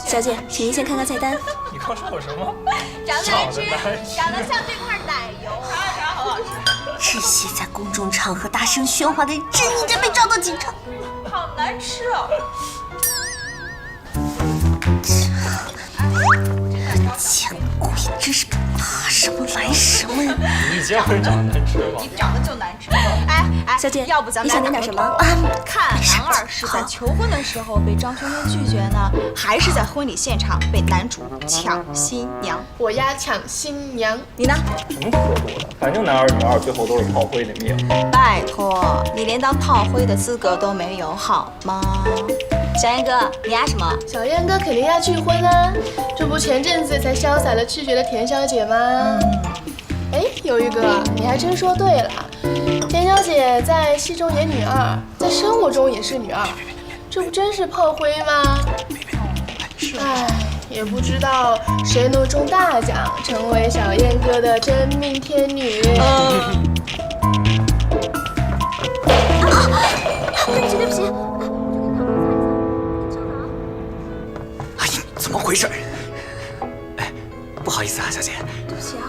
小姐，请您先看看菜单。你刚说我什么？长得难吃，长得像这块奶油。啥好好吃？这些在公众场合大声喧哗的人，真应该被抓到警察。好难吃哦！见鬼，真是怕什么来什么呀！你见会长得难吃吗？你长得就难吃。哎，小姐，要不咱们你想点什么？看男二是在求婚的时候被张圈圈拒绝呢，还是在婚礼现场被男主抢新娘？我呀抢新娘，你呢？什么可多的？反正男二女二最后都是炮灰的命。拜托，你连当炮灰的资格都没有，好吗？小燕哥，你压什么？小燕哥肯定要拒婚啊！这不前阵子才潇洒的拒绝了田小姐吗？哎，鱿鱼哥，你还真说对了，田小姐在戏中演女二，在生活中也是女二，这不真是炮灰吗？哎，也不知道谁能中大奖，成为小燕哥的真命天女。对不起，对不起。哎呀，怎么回事？哎，不好意思啊，小姐。对不起啊。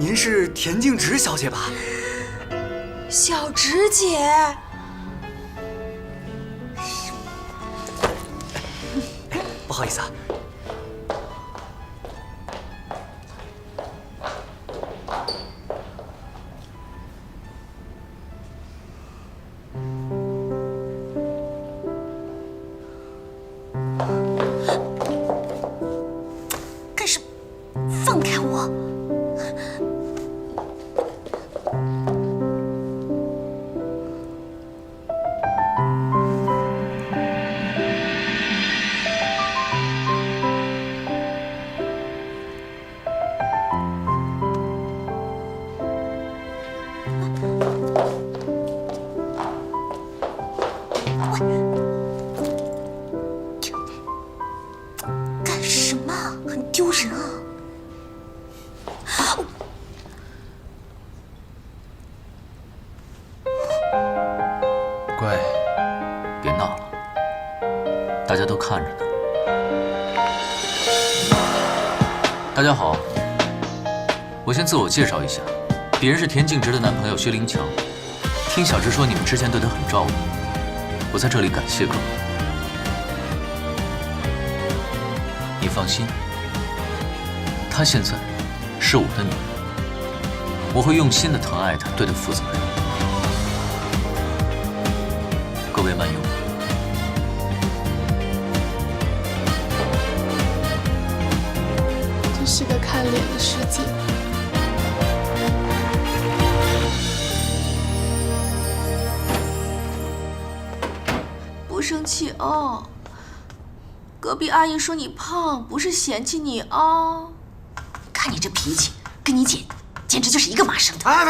您是田静植小姐吧？小直姐，不好意思啊。干什么？放开我！干什么？很丢人啊！乖，别闹了，大家都看着呢。大家好，我先自我介绍一下，鄙人是田静植的男朋友薛灵强。听小直说你们之前对他很照顾，我在这里感谢各位。你放心，她现在是我的女人，我会用心的疼爱她，对她负责任。各位慢用。这是个看脸的世界。不生气啊！隔壁阿姨说你胖，不是嫌弃你啊。看你这脾气，跟你姐简直就是一个妈生的。哎，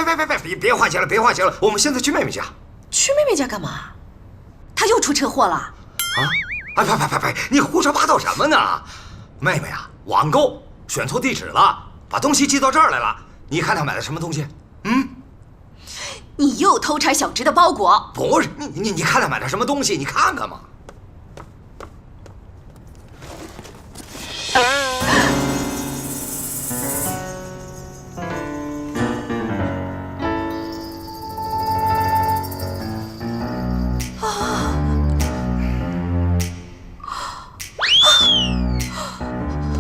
别换鞋了，别换鞋了，我们现在去妹妹家。去妹妹家干嘛？她又出车祸了？啊！哎，你胡说八道什么呢？妹妹啊，网购选错地址了，把东西寄到这儿来了。你看她买了什么东西？你又偷拆小直的包裹？不是，你看她买了什么东西？你看看嘛。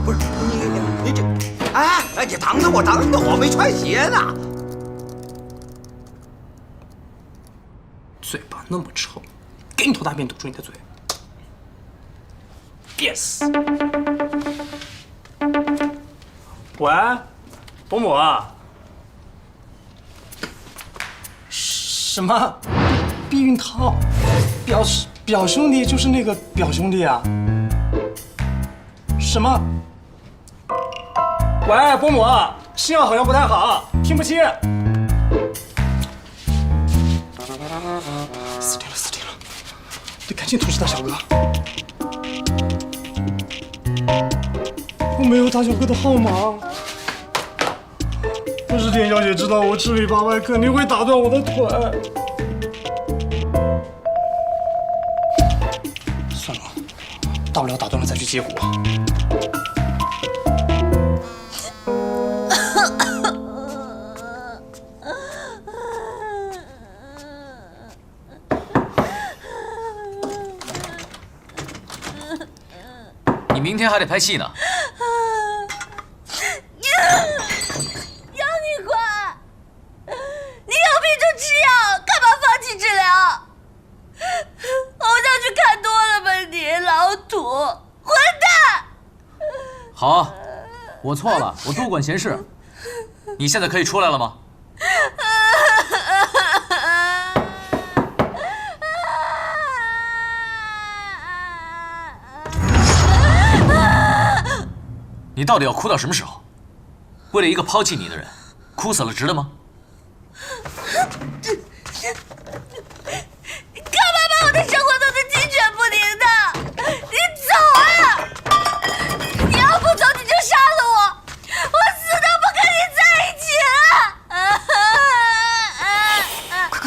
不是你这，哎，你等等我，没穿鞋呢。嘴巴那么臭，给你头大便堵住你的嘴。Yes。喂，伯母啊？什么？避孕套？表兄弟就是那个表兄弟啊？什么？喂，伯母，信号好像不太好，听不清。死定了！得赶紧通知大小哥。我没有大小哥的号码。要是田小姐知道我吃里扒外，肯定会打断我的腿。算了，大不了打断了再去击鼓。你明天还得拍戏呢。杨立宽，你有病就吃药，干嘛放弃治疗？偶像剧看多了吧你，老土，混蛋！好，我错了，我多管闲事。你现在可以出来了吗？你到底要哭到什么时候？为了一个抛弃你的人，哭死了值得吗？你干嘛把我的生活弄得鸡犬不宁的？你走啊！你要不走你就杀了我，我死都不跟你在一起了！快！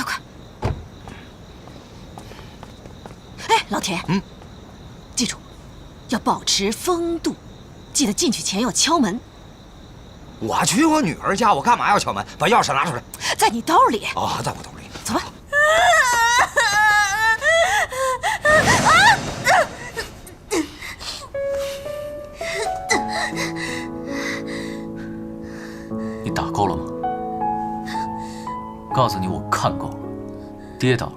哎，老铁，记住，要保持风度。记得进去前要敲门。我去我女儿家，我干嘛要敲门？把钥匙拿出来。在你兜里。哦，在我兜里。走吧。你打够了吗？告诉你，我看够了。跌倒了，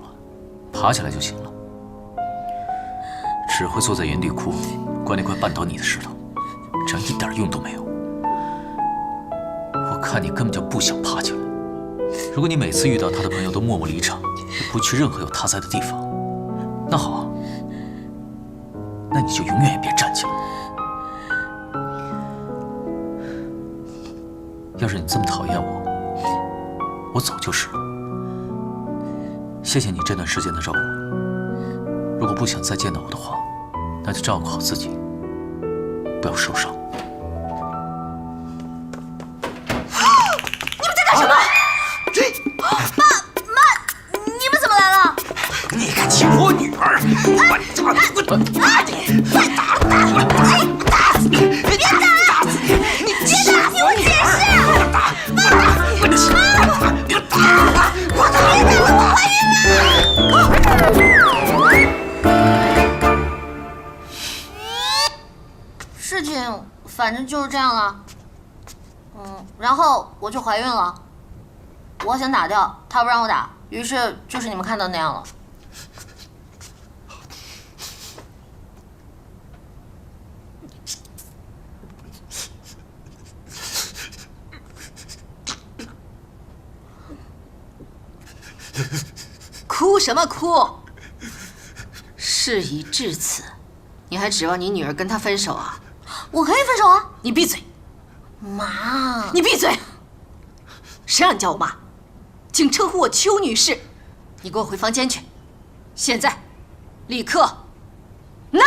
爬起来就行了。只会坐在原地哭，怪那块绊倒你的石头。这样一点用都没有。我看你根本就不想爬起来。如果你每次遇到他的朋友都默默离场，也不去任何有他在的地方，那好，那你就永远也别站起来。要是你这么讨厌我，我走就是了。谢谢你这段时间的照顾。如果不想再见到我的话，那就照顾好自己。不要受伤。你们在干什么？爸妈，你们怎么来了？你敢欺负我女儿！我打你！快打！打死你！别打！你欺负我女儿！我打！我事情反正就是这样了，然后我就怀孕了，我想打掉，他不让我打，于是就是你们看到那样了。哭什么哭？事已至此，你还指望你女儿跟他分手啊？我可以分手啊！你闭嘴！妈，你闭嘴！谁让你叫我妈？请称呼我邱女士。你给我回房间去，现在，立刻，now！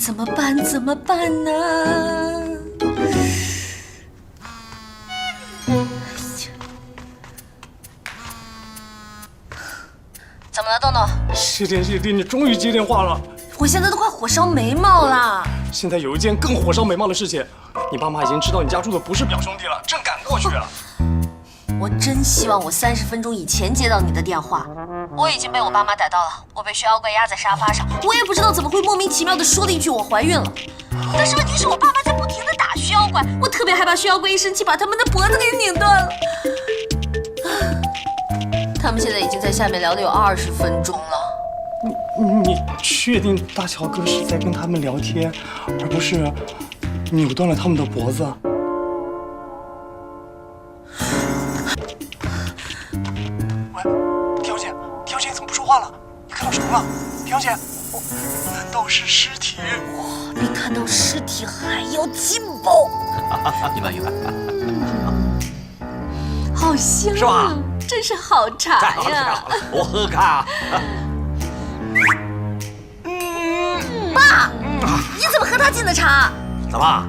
怎么办呢？怎么了，豆豆？谢天谢地，你终于接电话了！我现在都快火烧眉毛了。现在有一件更火烧眉毛的事情，你爸妈已经知道你家住的不是表兄弟了，正赶过去了。我真希望我30分钟以前接到你的电话。我已经被我爸妈逮到了，我被薛妖怪压在沙发上，我也不知道怎么会莫名其妙的说了一句我怀孕了。但是问题是我爸妈在不停的打薛妖怪，我特别害怕薛妖怪一生气把他们的脖子给拧断了。他们现在已经在下面聊了有20分钟了。你确定大乔哥是在跟他们聊天，而不是扭断了他们的脖子？喂，田小姐，田小姐怎么不说话了？你看到什么了？田小姐。难道是尸体？比看到尸体还要劲爆。你慢用。好香啊！是吧？真是好茶太好了，太呀！好了，我喝喝看啊。爸，你怎么喝他进的茶？怎么？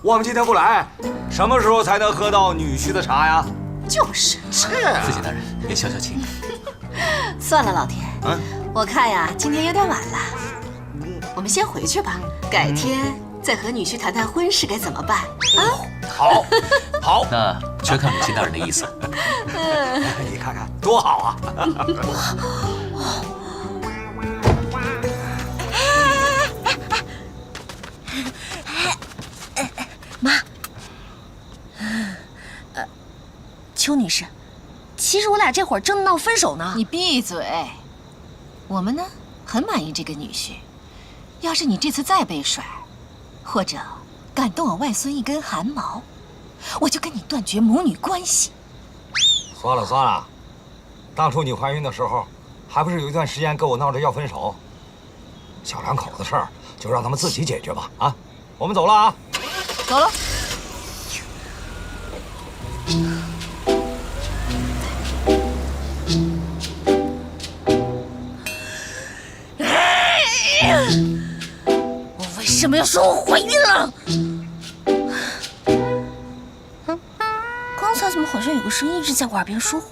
我们今天不来，什么时候才能喝到女婿的茶呀？就是，父亲大人，别消消气。算了，老田，嗯，我看呀，今天有点晚了，我们先回去吧，改天再和女婿谈谈婚事该怎么办啊？好，好，那全看母亲大人的意思。你看看多好啊！妈，邱女士，其实我俩这会儿正闹分手呢。你闭嘴！我们呢，很满意这个女婿。要是你这次再被甩，或者敢动我外孙一根汗毛，我就跟你断绝母女关系。算了算了，当初你怀孕的时候，还不是有一段时间跟我闹着要分手？小两口子的事儿就让他们自己解决吧。啊，我们走了啊。走了。我为什么要说我怀孕了？刚才怎么好像有个声音一直在我耳边说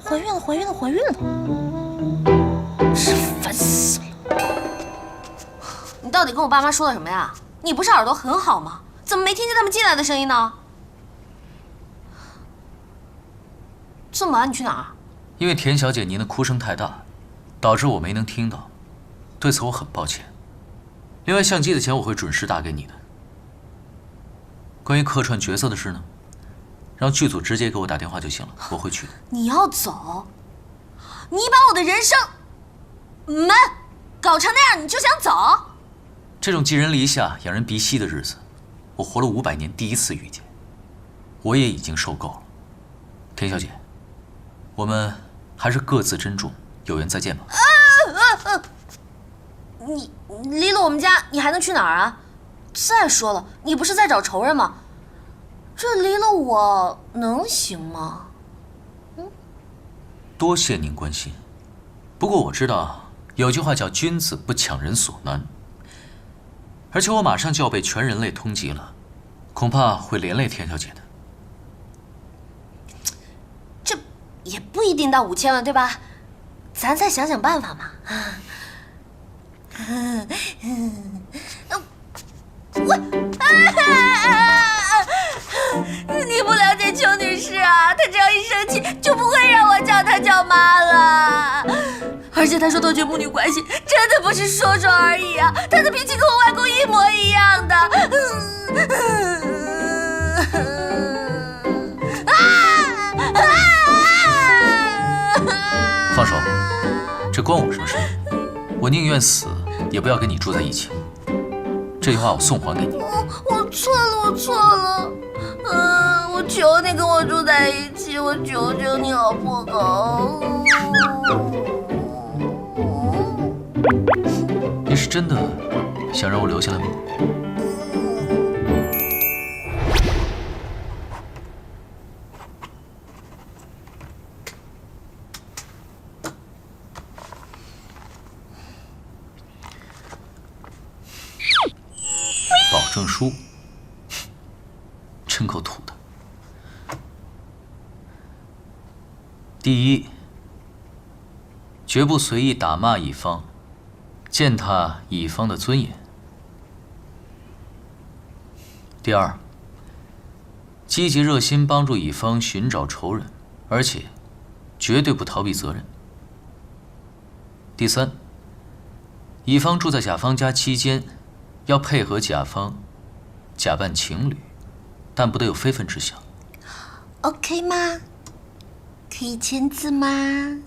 怀孕了，怀孕了，怀孕了？真烦死了！你到底跟我爸妈说了什么呀？你不是耳朵很好吗？怎么没听见他们进来的声音呢？这么晚你去哪儿？因为田小姐您的哭声太大，导致我没能听到，对此我很抱歉。另外，相机的钱我会准时打给你的。关于客串角色的事呢，让剧组直接给我打电话就行了，我会去的。你要走？你把我的人生搞成那样，你就想走？这种寄人篱下、养人鼻息的日子，我活了500年第一次遇见，我也已经受够了。田小姐，我们还是各自珍重，有缘再见吧。你离了我们家，你还能去哪儿啊？再说了，你不是在找仇人吗？这离了我能行吗？多谢您关心，不过我知道有句话叫“君子不强人所难”，而且我马上就要被全人类通缉了，恐怕会连累田小姐的。这也不一定到5000万，对吧？咱再想想办法嘛。你不了解邱女士啊，她只要一生气就不会让我叫她叫妈了。而且她说断绝母女关系，真的不是说说而已啊！她的脾气跟我外公一模一样的。放手，这关我什么事？我宁愿死，也不要跟你住在一起。这句话我送还给你。我错了，我错了。我求你跟我住在一起，我求求你好不好？你是真的想让我留下来吗？保证书，真够土的。第一，绝不随意打骂乙方，践踏乙方的尊严。第二，积极热心帮助乙方寻找仇人，而且绝对不逃避责任。第三，乙方住在甲方家期间，要配合甲方假扮情侣，但不得有非分之想。OK 吗？可以签字吗？你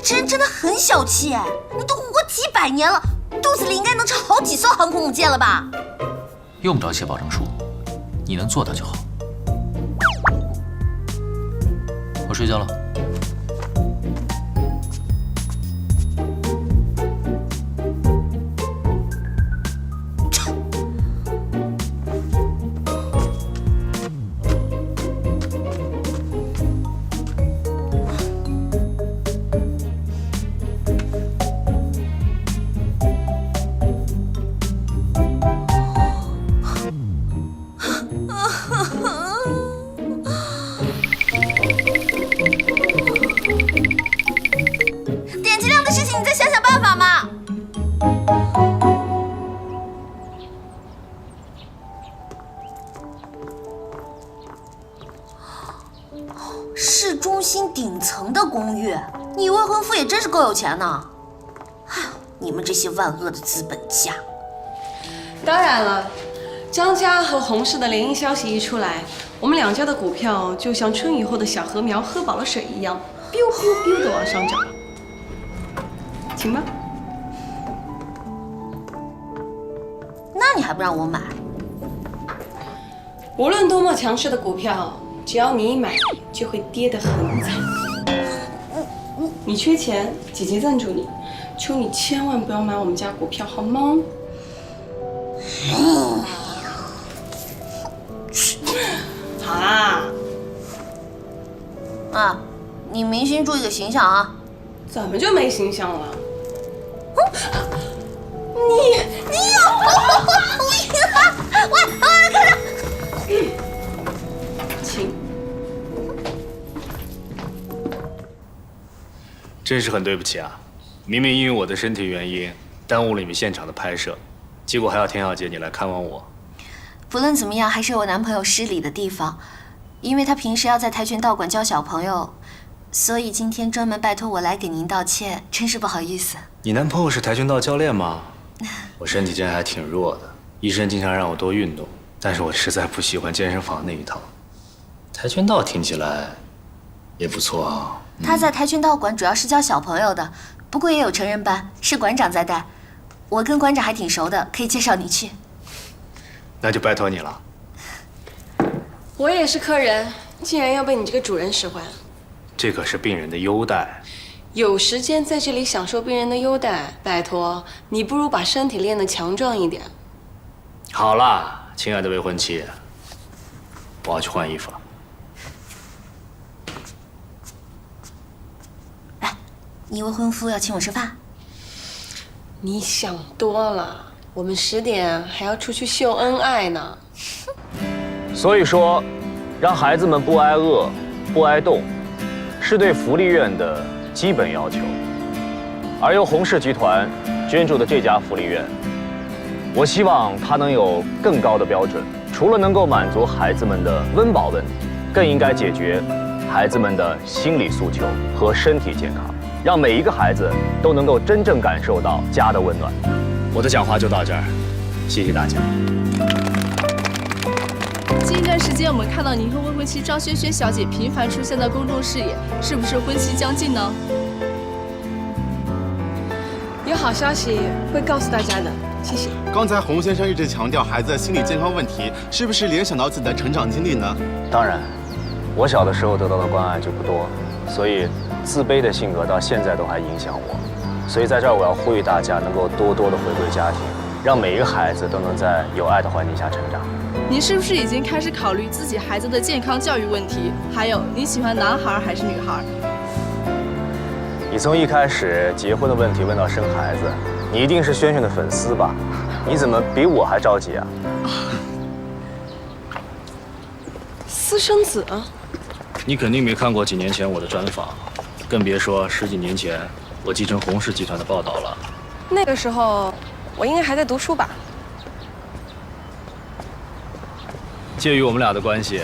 这人真的很小气哎！你都活过几百年了，肚子里应该能装好几艘航空母舰了吧？用不着写保证书，你能做到就好。我睡觉了。点击量的事情，你再想想办法嘛。市中心顶层的公寓，你未婚夫也真是够有钱呢。哎，你们这些万恶的资本家！当然了，张家和洪氏的联姻消息一出来，我们两家的股票就像春雨后的小禾苗喝饱了水一样，biu biu biu 的往上涨。请吧。那你还不让我买？无论多么强势的股票，只要你一买，就会跌得很惨。你缺钱，姐姐赞助你，求你千万不要买我们家股票，好吗？好啦。啊，你明星注意个形象啊！怎么就没形象了？你请。真是很对不起啊！明明因为我的身体原因耽误了你们现场的拍摄，结果还要田小姐你来看望我。不论怎么样，还是我男朋友失礼的地方，因为他平时要在跆拳道馆教小朋友，所以今天专门拜托我来给您道歉，真是不好意思。你男朋友是跆拳道教练吗？我身体真还挺弱的，医生经常让我多运动，但是我实在不喜欢健身房那一套。跆拳道听起来也不错啊。他在跆拳道馆主要是教小朋友的，不过也有成人班，是馆长在带。我跟馆长还挺熟的，可以介绍你去。那就拜托你了。我也是客人，竟然要被你这个主人使唤。这可是病人的优待。有时间在这里享受病人的优待，拜托你不如把身体练得强壮一点。好啦，亲爱的未婚妻，我要去换衣服了。你未婚夫要请我吃饭？你想多了，我们10点还要出去秀恩爱呢。所以说，让孩子们不挨饿、不挨冻，是对福利院的基本要求。而由洪氏集团捐助的这家福利院，我希望它能有更高的标准，除了能够满足孩子们的温饱问题，更应该解决孩子们的心理诉求和身体健康。让每一个孩子都能够真正感受到家的温暖。我的讲话就到这儿，谢谢大家。近一段时间，我们看到您和未婚妻张萱萱小姐频繁出现在公众视野，是不是婚期将近呢？有好消息会告诉大家的，谢谢。刚才洪先生一直强调孩子的心理健康问题，是不是联想到自己的成长经历呢？当然，我小的时候得到的关爱就不多，所以自卑的性格到现在都还影响我。所以在这儿我要呼吁大家能够多多的回归家庭，让每一个孩子都能在有爱的环境下成长。您是不是已经开始考虑自己孩子的健康教育问题？还有，你喜欢男孩还是女孩？你从一开始结婚的问题问到生孩子，你一定是萱萱的粉丝吧？你怎么比我还着急啊？私生子啊？你肯定没看过几年前我的专访，更别说10几年前我继承洪氏集团的报道了。那个时候我应该还在读书吧？介于我们俩的关系，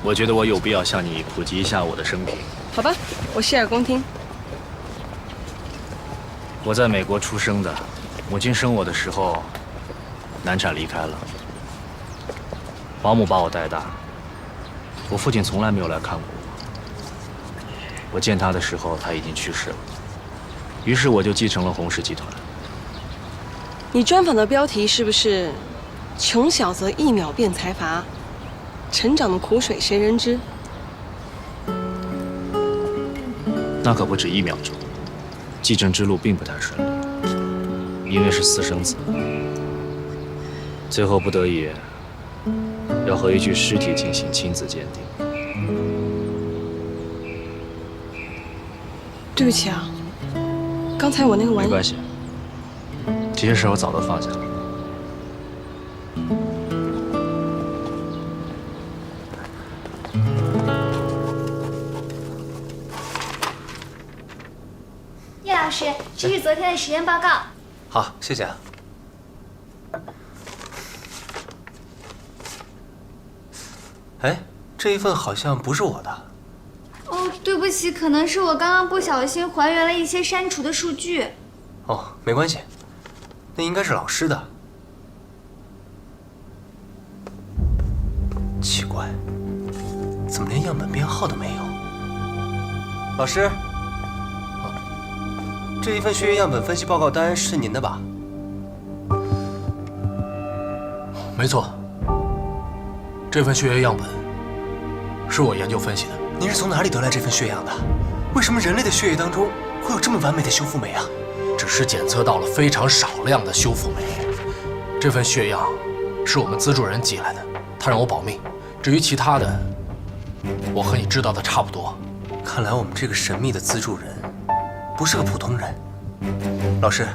我觉得我有必要向你普及一下我的生平。好吧，我洗耳恭听。我在美国出生的，母亲生我的时候难产离开了，保姆把我带大。我父亲从来没有来看过我，我见他的时候他已经去世了，于是我就继承了洪氏集团。你专访的标题是不是“穷小则1秒变财阀，成长的苦水谁人知”？那可不止1秒钟，继承之路并不太顺利，因为是私生子，最后不得已要和一具尸体进行亲子鉴定。对不起啊，刚才我那个玩意……没关系，这些事我早都放下了。叶老师，这是昨天的实验报告。好，谢谢啊。哎，这一份好像不是我的。哦，对不起，可能是我刚刚不小心还原了一些删除的数据。哦，没关系，那应该是老师的。奇怪，怎么连样本编号都没有？老师，这一份血液样本分析报告单是您的吧？没错，这份血液样本是我研究分析的。您是从哪里得来这份血样的？为什么人类的血液当中会有这么完美的修复酶啊？只是检测到了非常少量的修复酶。这份血样是我们资助人寄来的，他让我保密。至于其他的，我和你知道的差不多。看来我们这个神秘的资助人不是个普通人。老师，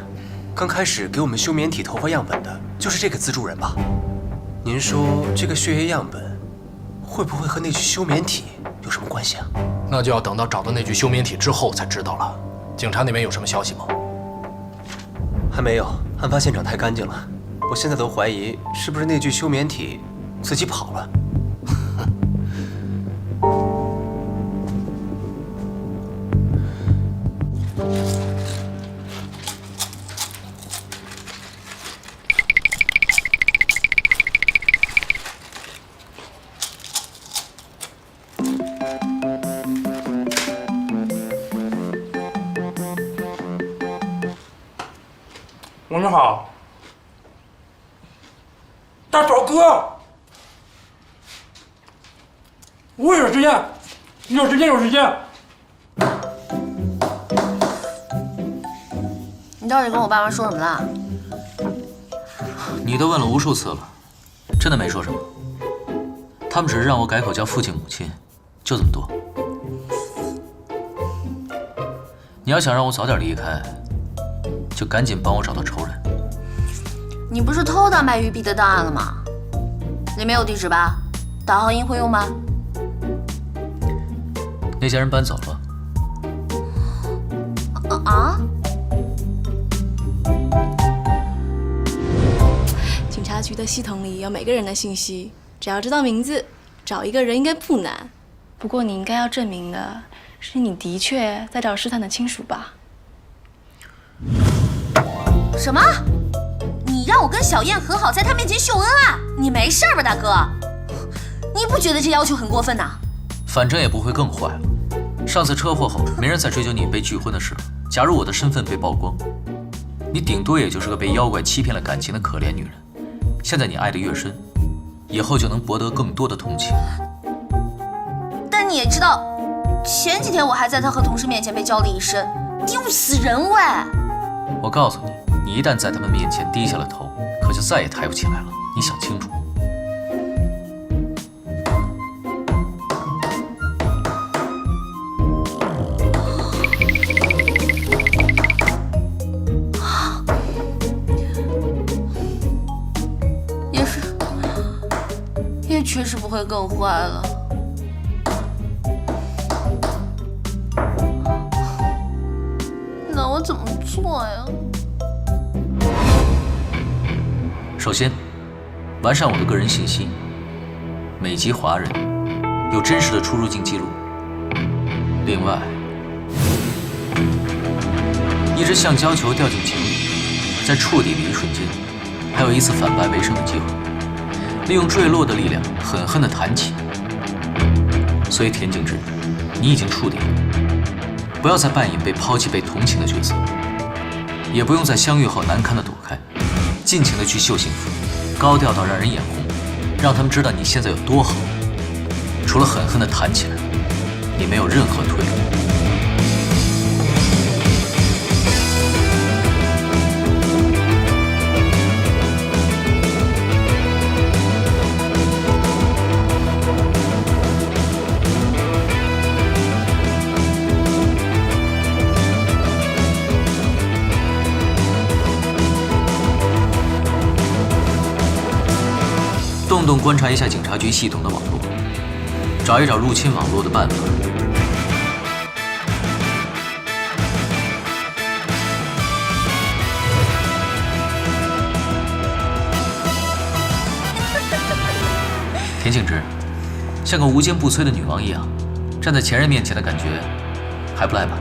刚开始给我们休眠体头发样本的就是这个资助人吧？您说这个血液样本会不会和那具休眠体有什么关系啊？那就要等到找到那具休眠体之后才知道了。警察那边有什么消息吗？还没有，案发现场太干净了，我现在都怀疑是不是那具休眠体自己跑了。晚上好，大宝哥，我有时间，有时间。你到底跟我爸妈说什么了？你都问了无数次了，真的没说什么。他们只是让我改口叫父亲母亲，就这么多。你要想让我早点离开，就赶紧帮我找到仇人。你不是偷到卖玉璧的档案了吗？里面有地址吧？导航音会用吗？那家人搬走了。啊？警察局的系统里有每个人的信息，只要知道名字，找一个人应该不难。不过你应该要证明的是，你的确在找试探的亲属吧？什么？你让我跟小燕和好，在她面前秀恩爱？你没事吧，大哥？你不觉得这要求很过分呐？反正也不会更坏了。上次车祸后，没人再追究你被拒婚的事了。假如我的身份被曝光，你顶多也就是个被妖怪欺骗了感情的可怜女人。现在你爱得越深，以后就能博得更多的同情。但你也知道，前几天我还在他和同事面前被叫了一身，丢死人喂！我告诉你，你一旦在他们面前低下了头，可就再也抬不起来了。你想清楚。也确实不会更坏了。那我怎么做呀？首先，完善我的个人信息，美籍华人，有真实的出入境记录。另外，一只橡胶球掉进井里，在触底的一瞬间，还有一次反败为胜的机会。利用坠落的力量狠狠地弹起。所以田径之，你已经触底了，不要再扮演被抛弃、被同情的角色，也不用在相遇后难堪地躲开。尽情的去秀幸福，高调到让人眼红，让他们知道你现在有多好。除了狠狠的弹起来，你没有任何退路。动动观察一下警察局系统的网络，找一找入侵网络的办法。田静之，像个无坚不摧的女王一样，站在前任面前的感觉还不赖吧？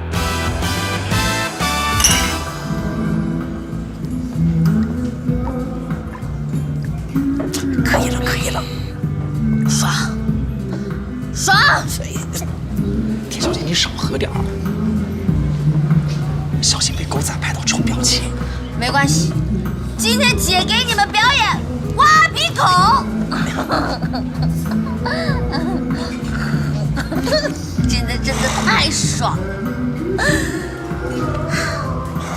可以了，爽！田小姐，你少喝点儿，小心被狗仔拍到臭表情。没关系，今天姐给你们表演挖鼻孔。真的太爽了！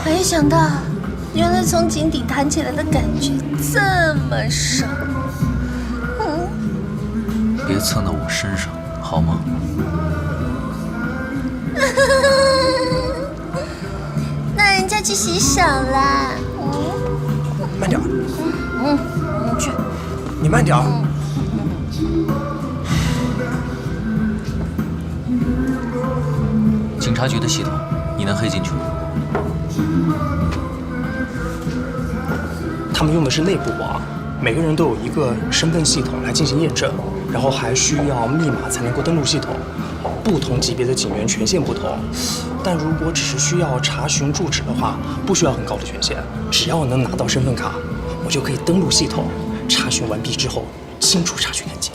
没想到，原来从井底弹起来的感觉这么爽。别蹭到我身上，好吗？那人家去洗手啦。慢点。去。你慢点。警察局的系统，你能黑进去吗？他们用的是内部网，每个人都有一个身份系统来进行验证，然后还需要密码才能够登录系统。不同级别的警员权限不同，但如果只是需要查询住址的话，不需要很高的权限，只要能拿到身份卡，我就可以登录系统。查询完毕之后，清除查询痕迹。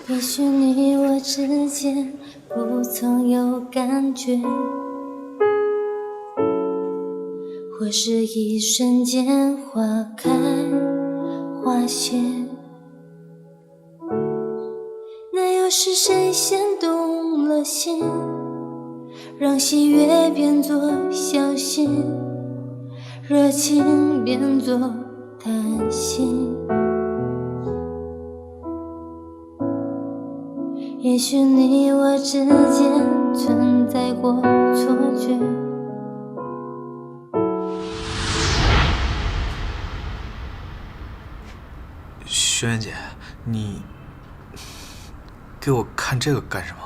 也许你我之间不曾有感觉，或是一瞬间花开花谢，那又是谁先动了心，让喜悦变作小心，热情变作贪心。也许你我之间存在过错觉，轩辕姐，你给我看这个干什么？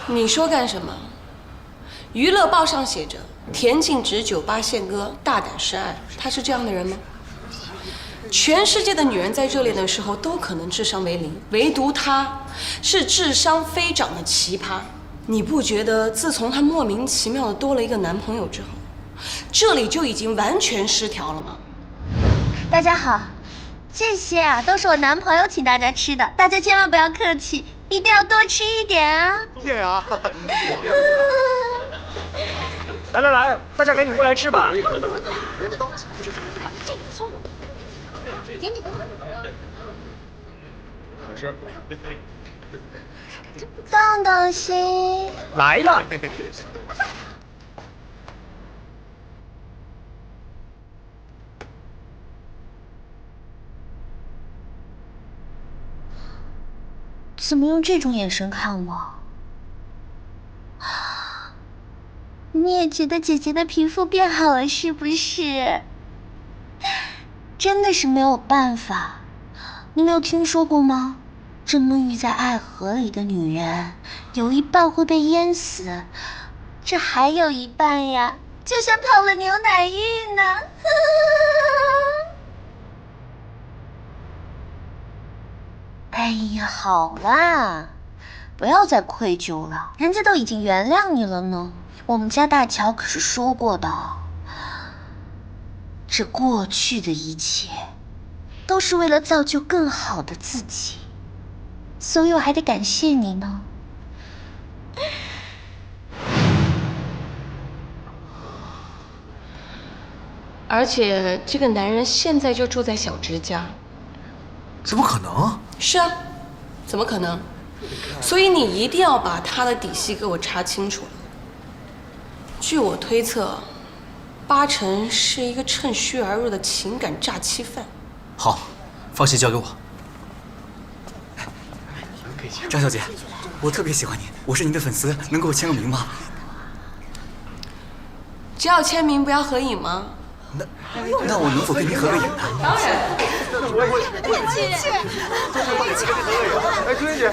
你说干什么？娱乐报上写着田径直酒吧献歌，大胆示爱，他是这样的人吗？全世界的女人在热恋的时候都可能智商为零，唯独她是智商飞涨的奇葩。你不觉得自从她莫名其妙的多了一个男朋友之后，这里就已经完全失调了吗？大家好，这些啊都是我男朋友请大家吃的，大家千万不要客气，一定要多吃一点啊！对啊。来，大家赶紧过来吃吧。是。动动心。来了。怎么用这种眼神看我？你也觉得姐姐的皮肤变好了是不是？真的是没有办法。你没有听说过吗？蒸沐浴在爱河里的女人，有一半会被淹死，这还有一半呀，就像泡了牛奶浴呢。哎呀，好啦，不要再愧疚了，人家都已经原谅你了呢。我们家大乔可是说过的，这过去的一切都是为了造就更好的自己。所以我还得感谢你呢。而且这个男人现在就住在小直家。怎么可能？是啊，怎么可能？所以你一定要把他的底细给我查清楚。据我推测，8成是一个趁虚而入的情感诈欺犯。好，放心交给我。张小姐，我特别喜欢您，我是您的粉丝，能给我签个名吗？只要签名，不要合影吗？那我能否跟您合个影呢？当然。哎，春姐，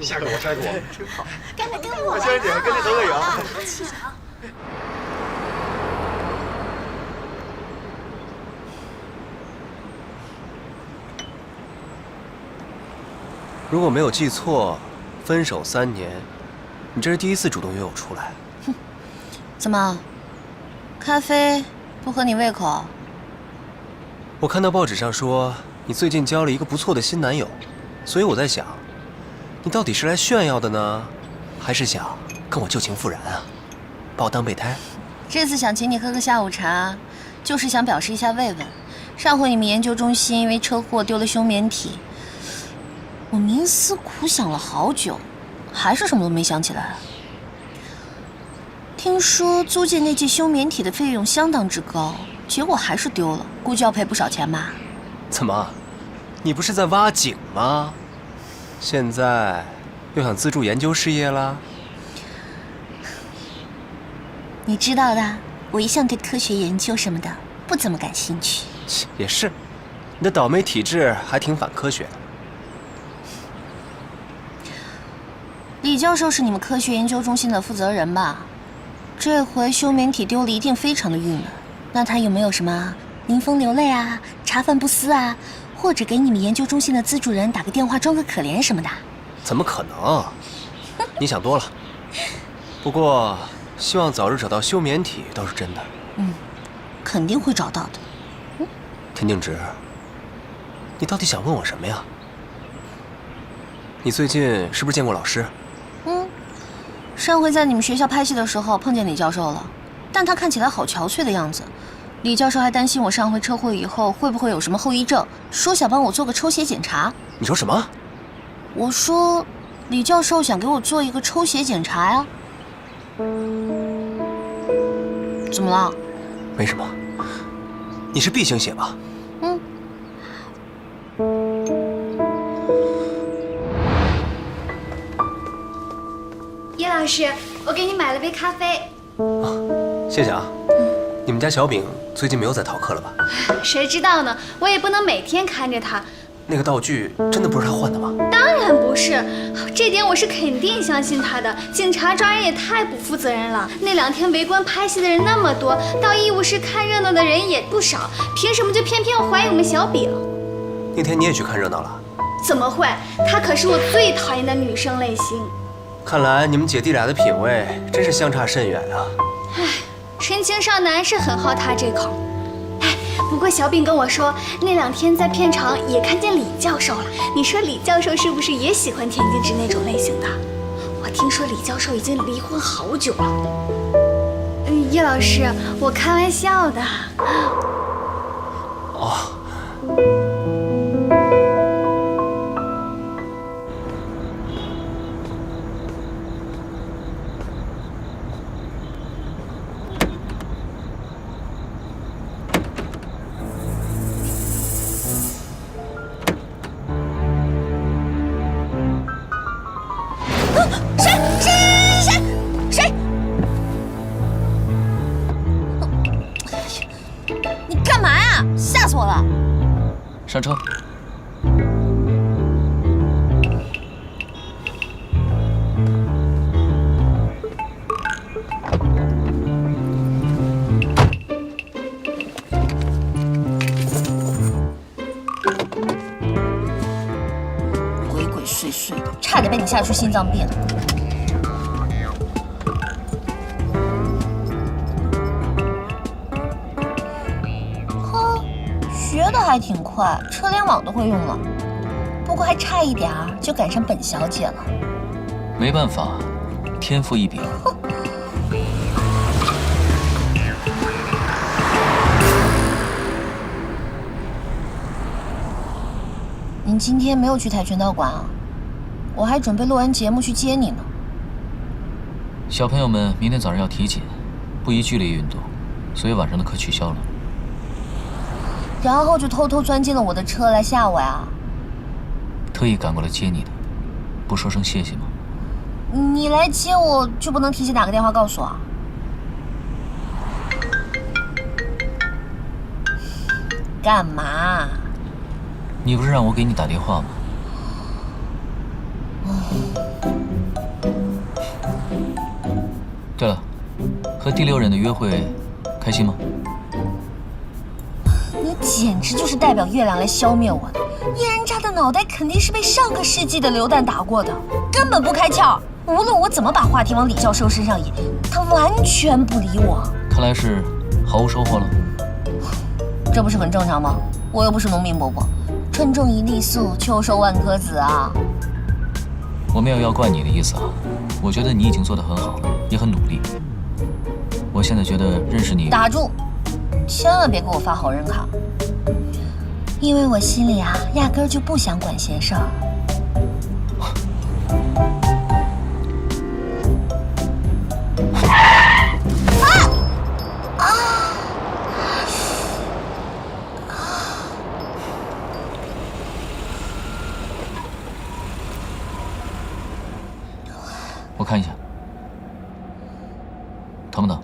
下个我，下个我，真好。跟我，香姐，跟你合个影。如果没有记错，分手3年，你这是第1次主动约我出来。怎么，咖啡不合你胃口？我看到报纸上说你最近交了一个不错的新男友，所以我在想，你到底是来炫耀的呢，还是想跟我旧情复燃啊？把我当备胎？这次想请你喝个下午茶，就是想表示一下慰问。上回你们研究中心因为车祸丢了休眠体，我冥思苦想了好久，还是什么都没想起来。听说租借那具休眠体的费用相当之高，结果还是丢了，估计要赔不少钱吧？怎么，你不是在挖井吗？现在又想资助研究事业啦？你知道的，我一向对科学研究什么的不怎么感兴趣。也是，你的倒霉体质还挺反科学的。李教授是你们科学研究中心的负责人吧？这回休眠体丢了，一定非常的郁闷。那他有没有什么临风流泪啊、茶饭不思啊，或者给你们研究中心的资助人打个电话装个可怜什么的？怎么可能？你想多了。不过，希望早日找到休眠体倒是真的。肯定会找到的。田静植，你到底想问我什么呀？你最近是不是见过老师？上回在你们学校拍戏的时候碰见李教授了，但他看起来好憔悴的样子。李教授还担心我上回车祸以后会不会有什么后遗症，说想帮我做个抽血检查。你说什么？我说，李教授想给我做一个抽血检查呀。怎么了？没什么。你是 B 型血吧？叶老师，我给你买了杯咖啡。谢谢啊。你们家小饼最近没有在逃课了吧？谁知道呢？我也不能每天看着他。那个道具真的不是他换的吗？当然不是，这点我是肯定相信他的。警察抓人也太不负责任了。那2天围观拍戏的人那么多，到医务室看热闹的人也不少，凭什么就偏偏要怀疑我们小饼？那天你也去看热闹了？怎么会？她可是我最讨厌的女生类型。看来你们姐弟俩的品味真是相差甚远啊！唉，纯情少男是很好他这口。哎，不过小饼跟我说，那2天在片场也看见李教授了。你说李教授是不是也喜欢田静植那种类型的？我听说李教授已经离婚好久了。叶老师，我开玩笑的。哦。谁？你干嘛呀？吓死我了！上车。鬼鬼祟祟的，差点被你吓出心脏病。还挺快，车联网都会用了。不过还差一点儿就赶上本小姐了。没办法，天赋异禀。您今天没有去跆拳道馆啊？我还准备录完节目去接你呢。小朋友们明天早上要体检，不宜剧烈运动，所以晚上的课取消了。然后就偷偷钻进了我的车来吓我呀？特意赶过来接你的，不说声谢谢吗？你来接我就不能提前打个电话告诉我啊？干嘛？你不是让我给你打电话吗？对了，和第6人的约会开心吗？你简直就是代表月亮来消灭我的！人家的脑袋肯定是被上个世纪的榴弹打过的，根本不开窍。无论我怎么把话题往李教授身上引，他完全不理我。看来是毫无收获了。这不是很正常吗？我又不是农民伯伯，春种一粒粟，秋收万颗子啊。我没有要怪你的意思啊，我觉得你已经做得很好了，也很努力。我现在觉得认识你……打住！千万别给我发好人卡，因为我心里啊，压根儿就不想管闲事儿。我看一下，疼不疼？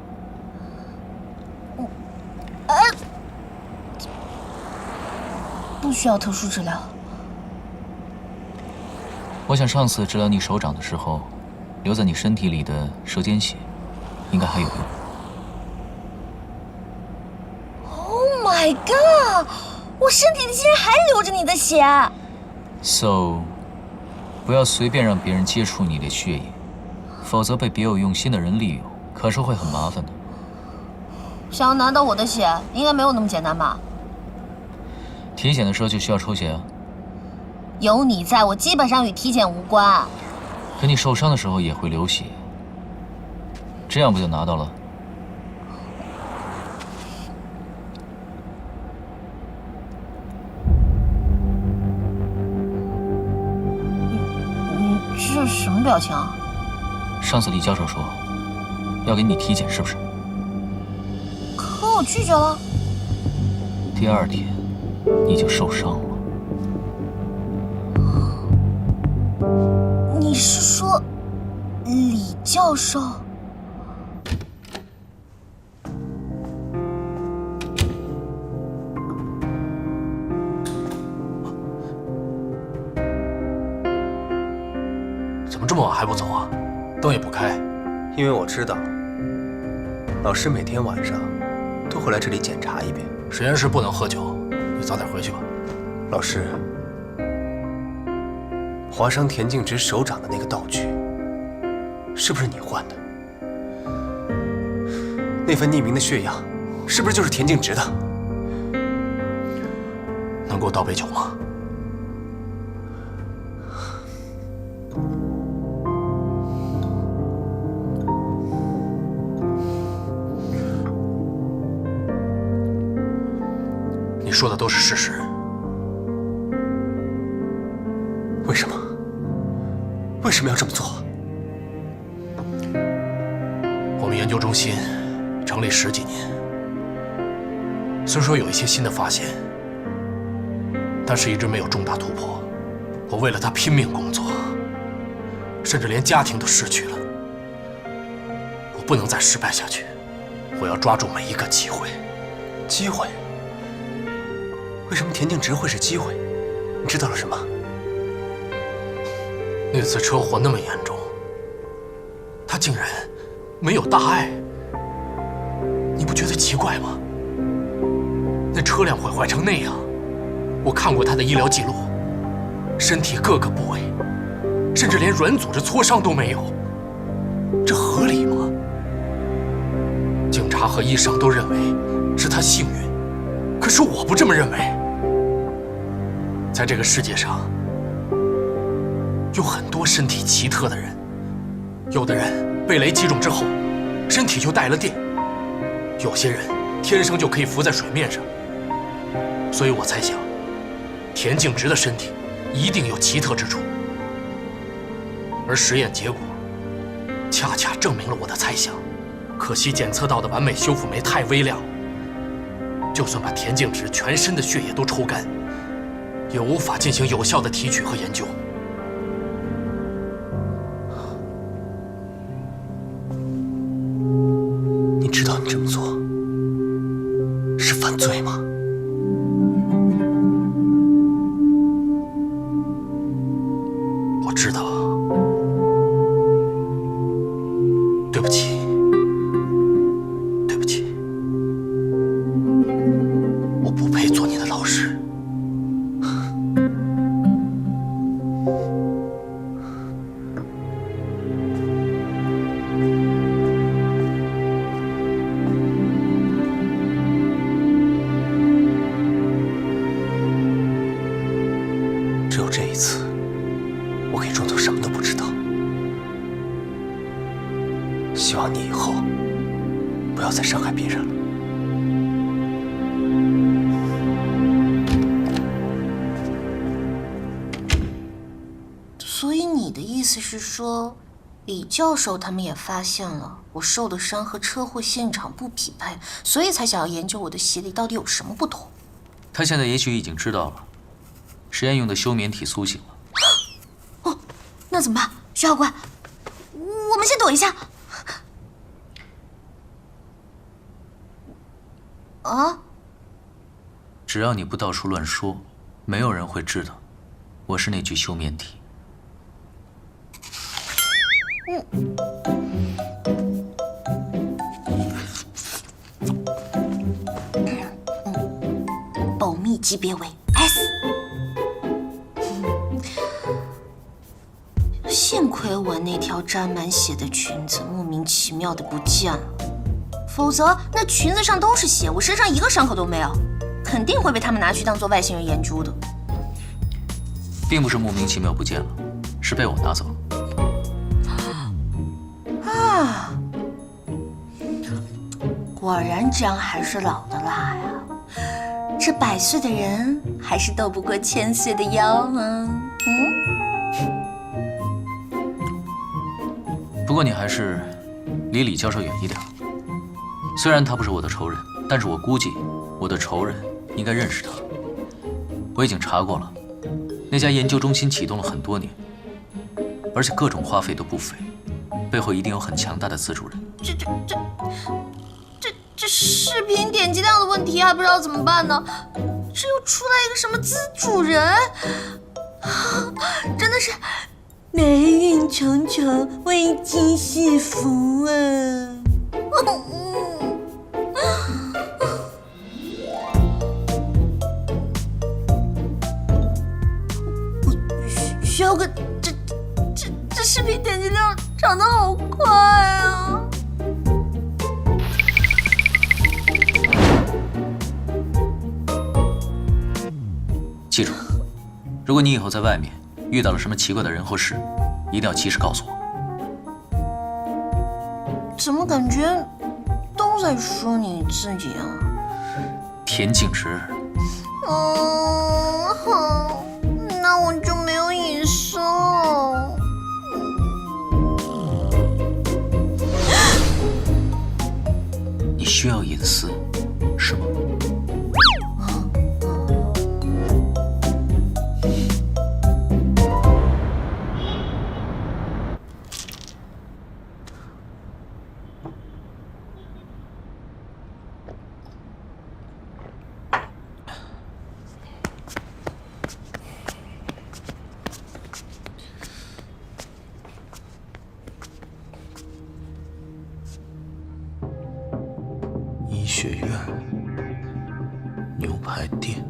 不需要特殊治疗。我想上次治疗你手掌的时候，留在你身体里的舌尖血，应该还有用。Oh my god！ 我身体里竟然还流着你的血。So， 不要随便让别人接触你的血液，否则被别有用心的人利用，可是会很麻烦的。想要拿到我的血，应该没有那么简单吧？体检的时候就需要抽血啊。有你在，我基本上与体检无关。可你受伤的时候也会流血，这样不就拿到了？你这是什么表情啊？上次李教授说要给你体检，是不是？可我拒绝了。第2天你就受伤了。你是说李教授？怎么这么晚还不走啊？灯也不开。因为我知道，老师每天晚上都会来这里检查一遍。实验室不能喝酒，你早点回去吧。老师，划伤田径直手掌的那个道具，是不是你换的？那份匿名的血样，是不是就是田径直的？能给我倒杯酒吗？你说的都是事实。为什么？为什么要这么做？我们研究中心成立10几年，虽说有一些新的发现，但是一直没有重大突破。我为了他拼命工作，甚至连家庭都失去了。我不能再失败下去，我要抓住每一个机会。机会？为什么田径直会是机会？你知道了什么？那次车祸那么严重，他竟然没有大碍，你不觉得奇怪吗？那车辆毁坏成那样，我看过他的医疗记录，身体各个部位，甚至连软组织挫伤都没有，这合理吗？警察和医生都认为是他幸运，可是我不这么认为。在这个世界上，有很多身体奇特的人，有的人被雷击中之后，身体就带了电；有些人天生就可以浮在水面上。所以我猜想，田径直的身体一定有奇特之处，而实验结果恰恰证明了我的猜想。可惜检测到的完美修复酶太微量了，就算把田径直全身的血液都抽干，也无法进行有效的提取和研究。你知道你这么做是犯罪吗？我知道，对不起，对不起，我不配做你的老师。只有这一次，我可以装作什么都不知道。希望你以后不要再伤害别人了。所以你的意思是说，李教授他们也发现了我受的伤和车祸现场不匹配，所以才想要研究我的鞋里到底有什么不同？他现在也许已经知道了，实验用的休眠体苏醒了。哦，那怎么办？徐校官，我们先躲一下。啊？只要你不到处乱说，没有人会知道我是那具休眠体。保密级别为 S。幸亏我那条沾满血的裙子莫名其妙的不见了，否则那裙子上都是血，我身上一个伤口都没有，肯定会被他们拿去当做外星人研究的。并不是莫名其妙不见了，是被我拿走了。啊，果然姜还是老的辣呀！这100岁的人还是斗不过1000岁的妖啊！不过你还是离李教授远一点。虽然他不是我的仇人，但是我估计我的仇人应该认识他。我已经查过了，那家研究中心启动了很多年，而且各种花费都不菲，背后一定有很强大的资助人。这视频点击量的问题还不知道怎么办呢？这又出来一个什么资主人，真的是霉运重重，危机四伏啊！徐校官，这视频点击量涨得好快啊！记住，如果你以后在外面遇到了什么奇怪的人或事，一定要及时告诉我。怎么感觉都在说你自己啊？田径直。好，那我就没有隐私了。你需要隐私，是吗？医学院、牛排店、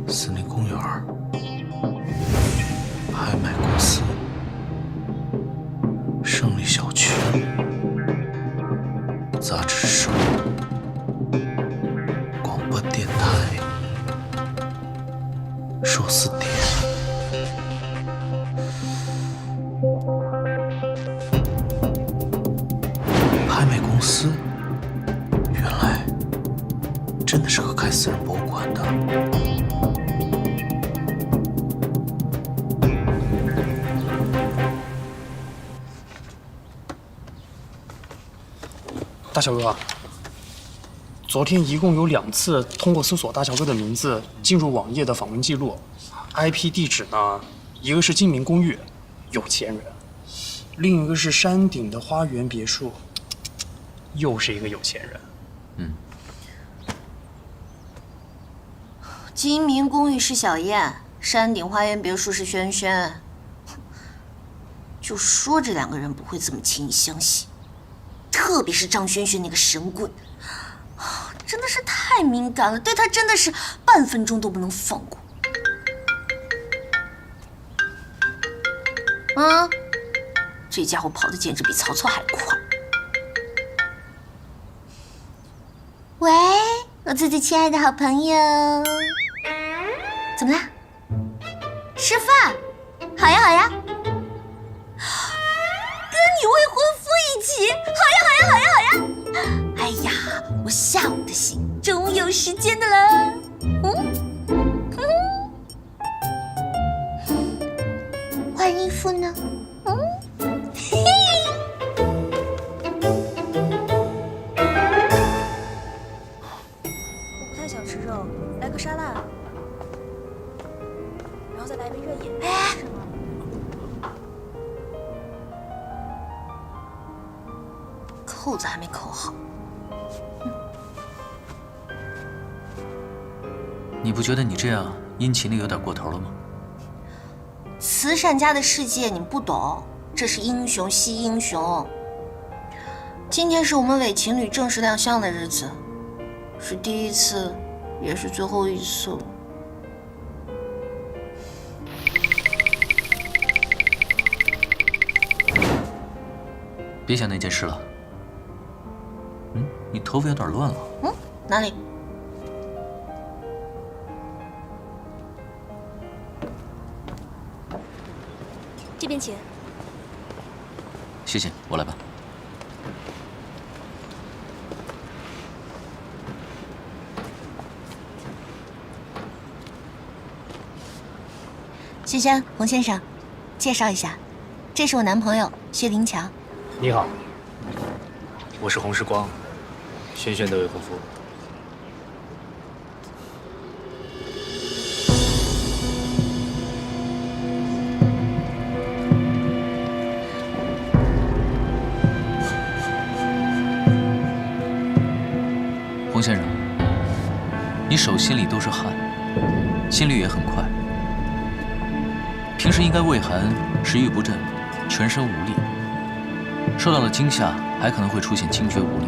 森林公园、拍卖公司、胜利小区、杂志社、广播电台、寿司店。拍卖公司，原来真的是个开私人博物馆的。大小哥，昨天一共有2次通过搜索大小哥的名字进入网页的访问记录 ，IP 地址呢，一个是金明公寓，有钱人；另一个是山顶的花园别墅，又是一个有钱人。金明公寓是小燕，山顶花园别墅是轩轩。就说这2个人不会这么轻易相信。特别是张轩轩那个神棍，真的是太敏感了，对他真的是半分钟都不能放过。这家伙跑得简直比曹操还快。喂，我最亲爱的好朋友，怎么啦？吃饭？好呀好呀。跟你未婚夫一起，好呀！哎呀，我下午的戏终于有时间的了。换衣服呢？嘿嘿。我不太想吃肉，来个沙拉，然后再来一杯热饮。扣子还没扣好。你不觉得你这样殷勤的有点过头了吗？慈善家的世界你不懂，这是英雄惜英雄。今天是我们伪情侣正式亮相的日子，是第一次，也是最后一次了。别想那件事了。你头发有点乱了。哪里？这边请。谢谢，我来吧。轩轩，洪先生，介绍一下，这是我男朋友薛林强。你好，我是洪世光，轩轩的未婚夫。洪先生，你手心里都是汗，心率也很快，平时应该畏寒、食欲不振、全身无力，受到了惊吓还可能会出现惊厥无力。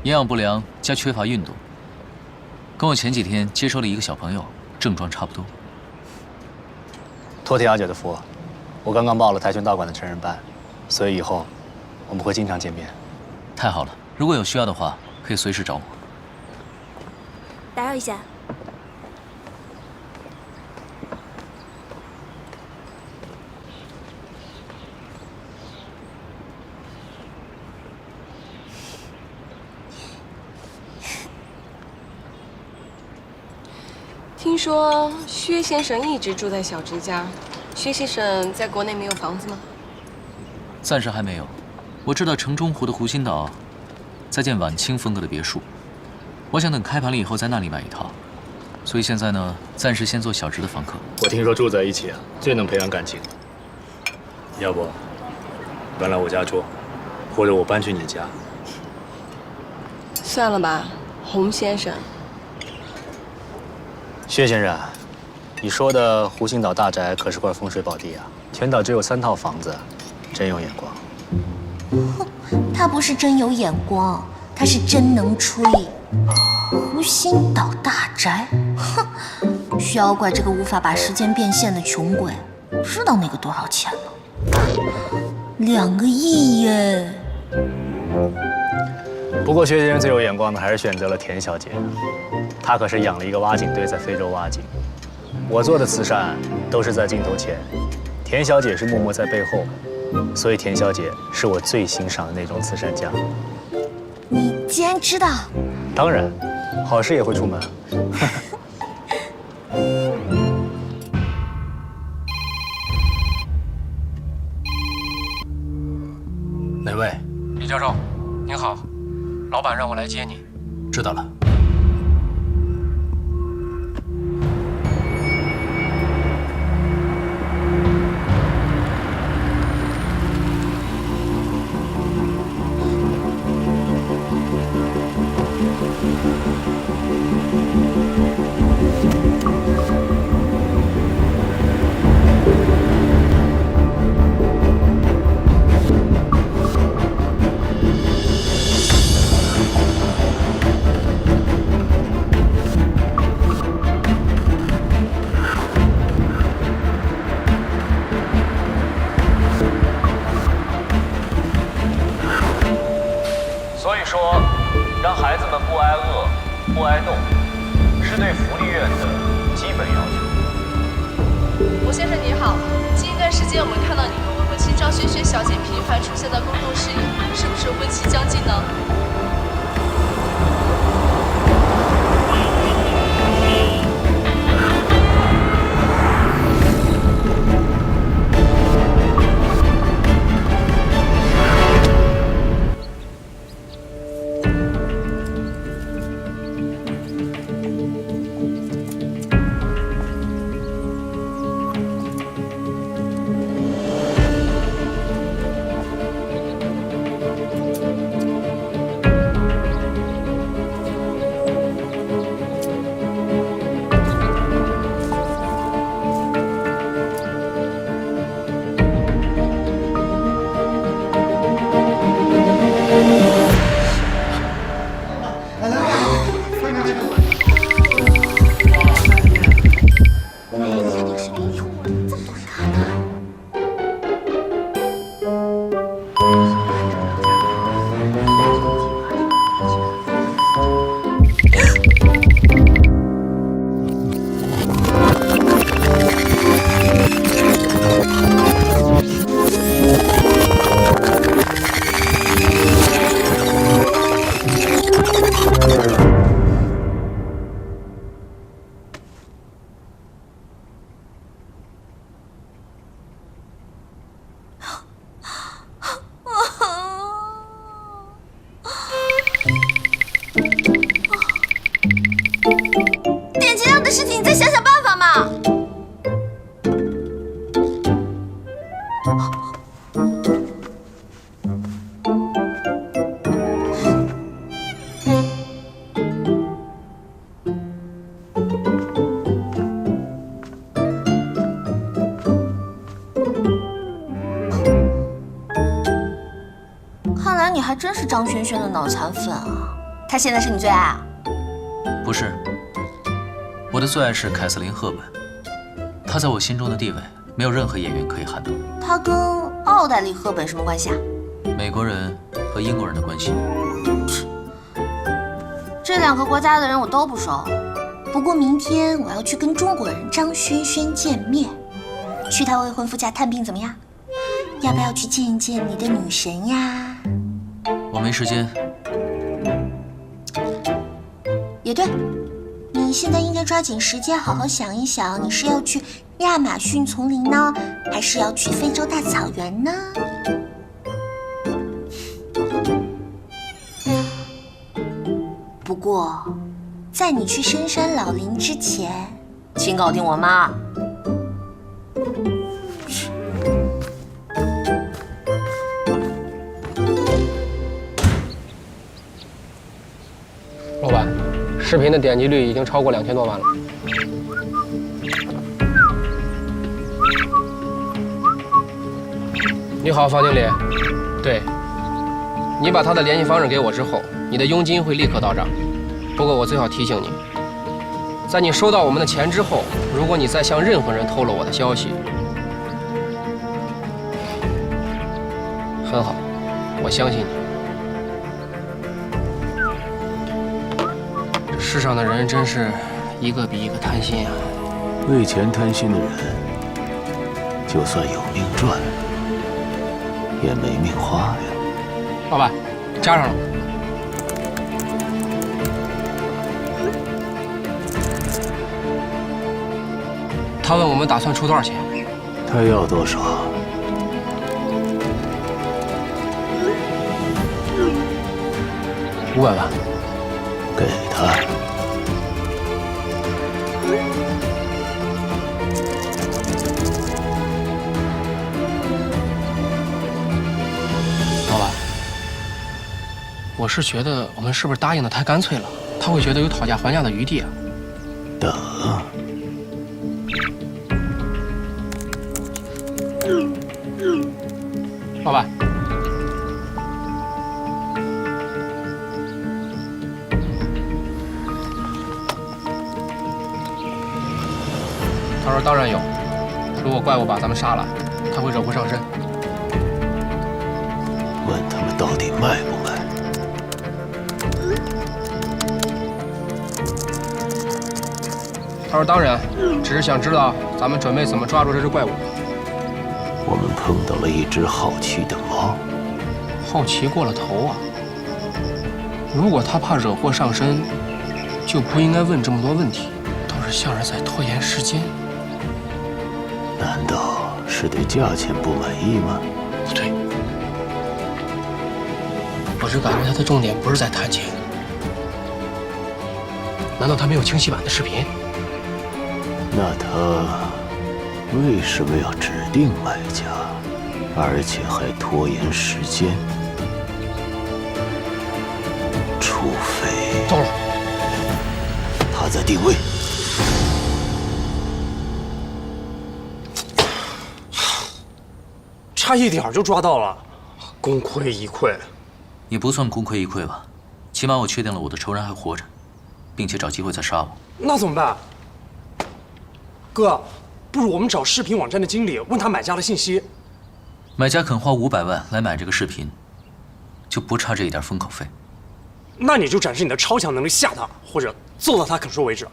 营养不良加缺乏运动，跟我前几天接收了一个小朋友，症状差不多。托天阿姐的福，我刚刚报了跆拳道馆的成人班，所以以后我们会经常见面。太好了，如果有需要的话，可以随时找我。打扰一下。听说薛先生一直住在小直家，薛先生在国内没有房子吗？暂时还没有。我知道城中湖的湖心岛在建晚清风格的别墅，我想等开盘了以后在那里买一套。所以现在呢，暂时先做小直的房客。我听说住在一起啊，最能培养感情。要不，搬来我家住，或者我搬去你家。算了吧，洪先生。薛先生，你说的湖心岛大宅可是块风水宝地啊！全岛只有3套房子，真有眼光。他不是真有眼光，他是真能吹。湖心岛大宅，哼！薛妖怪这个无法把时间变现的穷鬼，知道那个多少钱吗？2个亿耶！不过薛先生最有眼光的还是选择了田小姐，她可是养了一个挖井队在非洲挖井。我做的慈善都是在镜头前，田小姐是默默在背后，所以田小姐是我最欣赏的那种慈善家。你竟然知道？当然，好事也会出门。哪位？李教授，您好，老板让我来接你。知道了。所以说，让孩子们不挨饿、不挨冻，是对福利院的基本要求。吴先生你好，近一段时间我们看到你和未婚妻张萱萱小姐频繁出现在公众视野，是不是婚期将近呢？点击量的事情，你再想想办法嘛。看来你还真是张萱萱的脑残粉啊！她现在是你最爱啊？不是，我的最爱是凯瑟琳·赫本，她在我心中的地位没有任何演员可以撼动。她跟奥黛丽·赫本什么关系啊？美国人和英国人的关系。这两个国家的人我都不熟，不过明天我要去跟中国人张萱萱见面，去她未婚夫家探病怎么样？要不要去见一见你的女神呀？我没时间。也对，你现在应该抓紧时间，好好想一想，你是要去亚马逊丛林呢，还是要去非洲大草原呢？不过，在你去深山老林之前，请搞定我妈。老板，视频的点击率已经超过2000多万了。你好，房经理。对，你把他的联系方式给我之后，你的佣金会立刻到账。不过我最好提醒你，在你收到我们的钱之后，如果你再向任何人透露我的消息，很好，我相信你。世上的人真是一个比一个贪心啊！为钱贪心的人，就算有命赚，也没命花呀。老板，加上了。他问我们打算出多少钱？他要多少？500万。给他。老板，我是觉得我们是不是答应的太干脆了？他会觉得有讨价还价的余地啊。等。老板，他说当然有，如果怪物把咱们杀了，他会惹祸上身。问他们到底卖不卖？他说当然，只是想知道咱们准备怎么抓住这只怪物。我们碰到了一只好奇的猫，好奇过了头啊！如果他怕惹祸上身，就不应该问这么多问题，倒是像是在拖延时间。难道是对价钱不满意吗？不对，我只感觉他的重点不是在谈钱。难道他没有清晰版的视频？那他为什么要指定买家，而且还拖延时间？除非……到了，他在定位。差一点就抓到了，功亏一篑。也不算功亏一篑吧，起码我确定了我的仇人还活着，并且找机会再杀我。那怎么办？哥，不如我们找视频网站的经理，问他买家的信息。买家肯花500万来买这个视频，就不差这一点封口费。那你就展示你的超强能力吓他，或者揍到他肯说为止。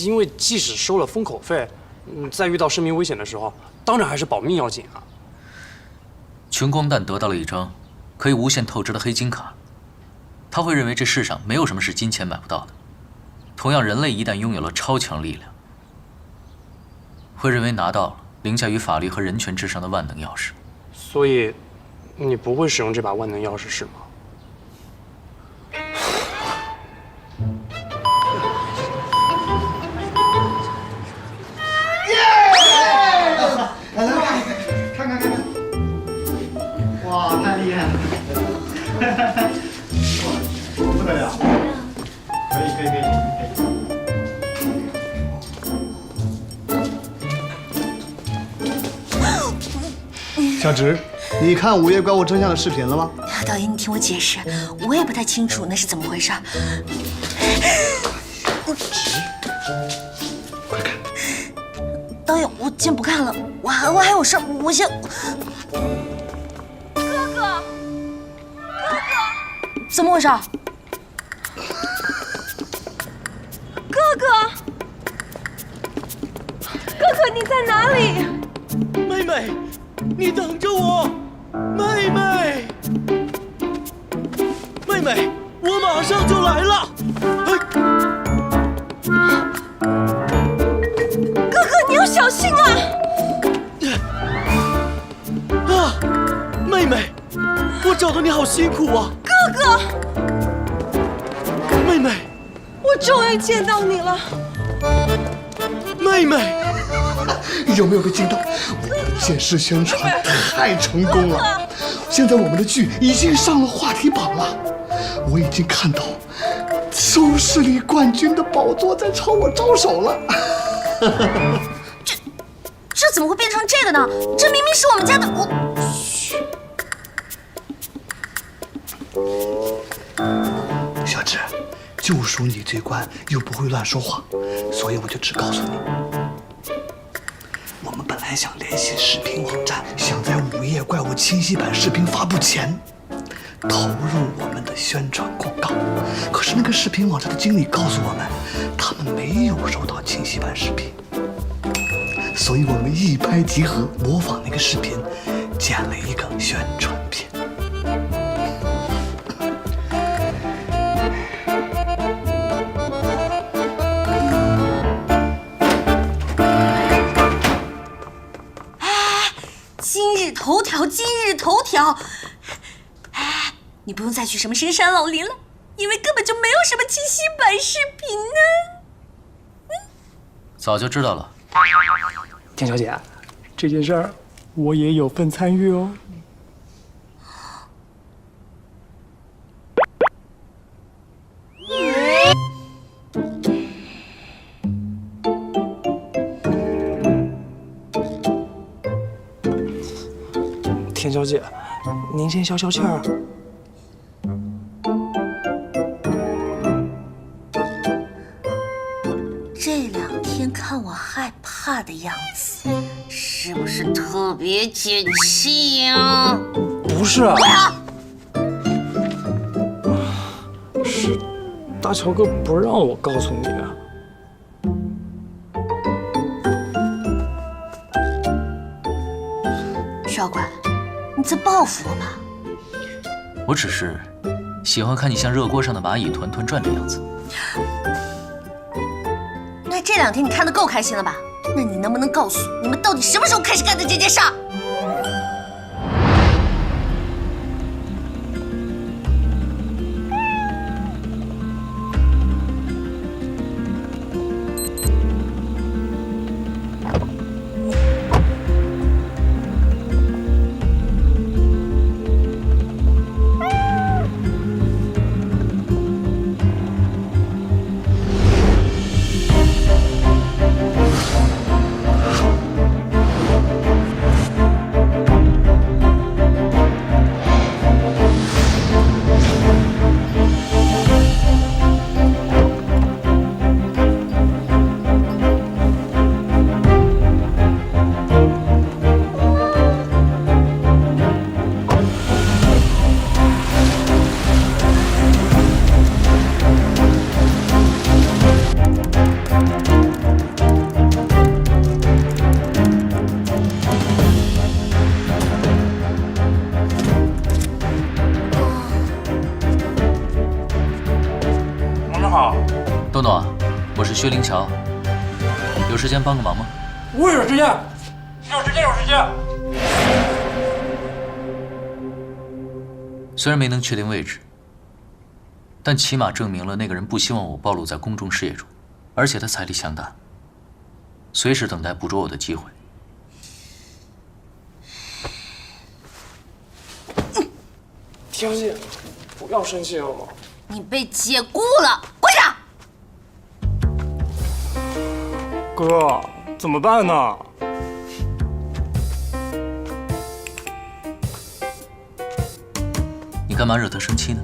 因为即使收了封口费，在遇到生命危险的时候，当然还是保命要紧啊。穷光蛋得到了一张可以无限透支的黑金卡，他会认为这世上没有什么是金钱买不到的。同样，人类一旦拥有了超强力量，会认为拿到了凌驾于法律和人权之上的万能钥匙。所以，你不会使用这把万能钥匙是吗？来来，看，哇，太厉害了！不得了，可以。小直，你看《午夜怪物真相》的视频了吗？导演，你听我解释，我也不太清楚那是怎么回事。快看！导演，我先不看了，我还有事儿，我先。哥哥，怎么回事？哥哥，你在哪里？妹妹，你等着我，妹妹，我马上就来了。哥哥，你要小心啊！妹妹，我找的你好辛苦啊。哥哥，妹妹，我终于见到你了。妹妹，有没有被惊到？我们的电视宣传太成功了，现在我们的剧已经上了话题榜了。我已经看到收视率冠军的宝座在朝我招手了。这怎么会变成这个呢？这明明是我们家的小智，就属你这关又不会乱说话，所以我就只告诉你，我们本来想联系视频网站，想在《午夜怪物》清晰版视频发布前，投入我们的宣传广告。可是那个视频网站的经理告诉我们，他们没有收到清晰版视频，所以我们一拍即合，模仿那个视频，剪了一个宣传片。今日头条，今日头条。哎，你不用再去什么深山老林了，因为根本就没有什么清晰版视频呢。早就知道了。田小姐，这件事儿我也有份参与哦。田小姐，您先消消气儿。这2天看我害怕的样子，是不是特别解气呀？不是啊，对啊，是大乔哥不让我告诉你啊。少管，你在报复我吗？我只是喜欢看你像热锅上的蚂蚁团团转的样子。那这2天你看得够开心了吧？那你能不能告诉我，你们到底什么时候开始干的这件事儿？东东，我是薛灵桥，有时间帮个忙吗？我有时间，有时间。虽然没能确定位置，但起码证明了那个人不希望我暴露在公众视野中，而且他财力强大，随时等待捕捉我的机会。田小姐，不要生气好吗？你被解雇了，跪下！哥，怎么办呢？你干嘛惹他生气呢？